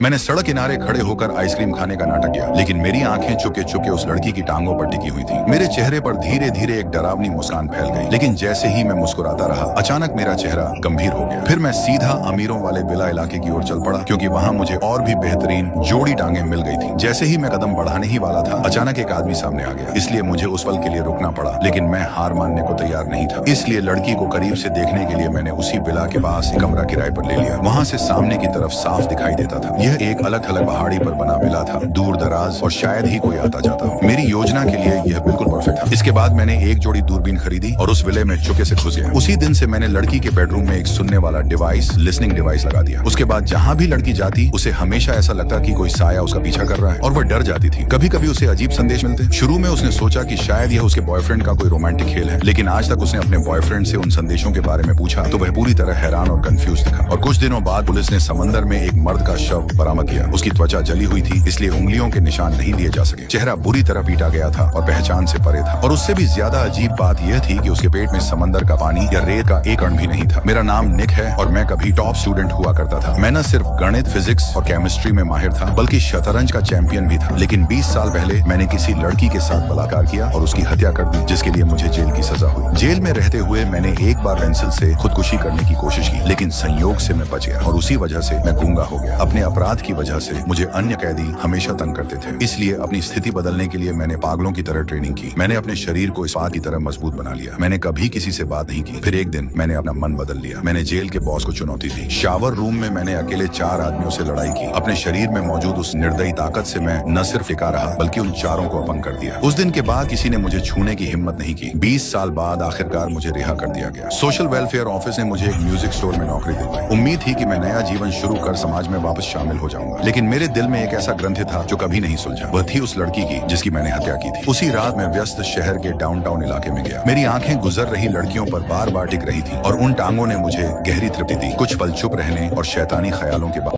मैंने सड़क किनारे खड़े होकर आइसक्रीम खाने का नाटक किया, लेकिन मेरी आंखें चुपके चुपके उस लड़की की टांगों पर टिकी हुई थी। मेरे चेहरे पर धीरे धीरे एक डरावनी मुस्कान फैल गई, लेकिन जैसे ही मैं मुस्कुराता रहा, अचानक मेरा चेहरा गंभीर हो गया। फिर मैं सीधा अमीरों वाले विला इलाके की ओर चल पड़ा, क्योंकि वहां मुझे और भी बेहतरीन जोड़ी टांगे मिल गई थी। जैसे ही मैं कदम बढ़ाने ही वाला था, अचानक एक आदमी सामने आ गया, इसलिए मुझे उस पल के लिए रुकना पड़ा। लेकिन मैं हार मानने को तैयार नहीं था, इसलिए लड़की को करीब से देखने के लिए मैंने उसी विला के पास एक कमरा किराए पर ले लिया। वहां से सामने की तरफ साफ दिखाई देता था। यह एक अलग थलग पहाड़ी पर बना विला था, दूर दराज, और शायद ही कोई आता जाता हो। मेरी योजना के लिए यह बिल्कुल परफेक्ट था। इसके बाद मैंने एक जोड़ी दूरबीन खरीदी और उस विले में चुपके से घुस गया। उसी दिन से मैंने लड़की के बेडरूम में एक सुनने वाला डिवाइस, लिसनिंग डिवाइस लगा दिया। उसके बाद जहां भी लड़की जाती, उसे हमेशा ऐसा लगता कि कोई साया उसका पीछा कर रहा है, और वह डर जाती थी। कभी कभी उसे अजीब संदेश मिलते। शुरू में उसने सोचा कि शायद यह उसके बॉयफ्रेंड का कोई रोमांटिक खेल है, लेकिन आज तक उसने अपने बॉयफ्रेंड से उन संदेशों के बारे में पूछा तो वह पूरी तरह हैरान और कंफ्यूज दिखा। और कुछ दिनों बाद पुलिस ने समंदर में एक मर्द का शव बरामद किया। उसकी त्वचा जली हुई थी, इसलिए उंगलियों के निशान नहीं लिए जा सके। चेहरा बुरी तरह पीटा गया था और पहचान से परे था। और उससे भी ज्यादा अजीब बात यह थी कि उसके पेट में समंदर का पानी या रेत का एक कण भी नहीं था। मेरा नाम निक है और मैं कभी टॉप स्टूडेंट हुआ करता था। मैं न सिर्फ गणित, फिजिक्स और केमिस्ट्री में माहिर था, बल्कि शतरंज का चैंपियन भी था। लेकिन 20 साल पहले मैंने किसी लड़की के साथ बलात्कार किया और उसकी हत्या कर दी, जिसके लिए मुझे जेल की सजा हुई। जेल में रहते हुए मैंने एक बार पेंसिल से खुदकुशी करने की कोशिश की, लेकिन संयोग से मैं बच गया, और उसी वजह से मैं गूंगा हो गया। अपने अपराध की वजह से मुझे अन्य कैदी हमेशा तंग करते थे, इसलिए अपनी स्थिति बदलने के लिए मैंने पागलों की तरह ट्रेनिंग की। मैंने अपने शरीर को इस्पात की तरह मजबूत बना लिया। मैंने कभी किसी से बात नहीं की। फिर एक दिन मैंने अपना मन बदल लिया। मैंने जेल के बॉस को चुनौती दी। शावर रूम में मैंने अकेले 4 आदमियों से लड़ाई की। अपने शरीर में मौजूद उस निर्दयी ताकत से मैं न सिर्फ टिका रहा, बल्कि उन चारों को अपंग कर दिया। उस दिन के बाद किसी ने मुझे छूने की हिम्मत नहीं की। 20 साल बाद आखिरकार मुझे रिहा कर दिया गया। सोशल वेलफेयर ऑफिस ने मुझे एक म्यूजिक स्टोर में नौकरी दिलवाई। उम्मीद थी कि मैं नया जीवन शुरू कर समाज में वापस शामिल हो जाऊंगा, लेकिन मेरे दिल में एक ऐसा ग्रंथि था जो कभी नहीं सुलझा। वह थी उस लड़की की जिसकी मैंने हत्या की थी। उसी रात मैं व्यस्त शहर के डाउनटाउन इलाके में गया। मेरी आंखें गुजर रही लड़कियों पर बार बार टिक रही थी, और उन टांगों ने मुझे गहरी तृप्ति दी। कुछ पल चुप रहने और शैतानी ख्यालों के बाद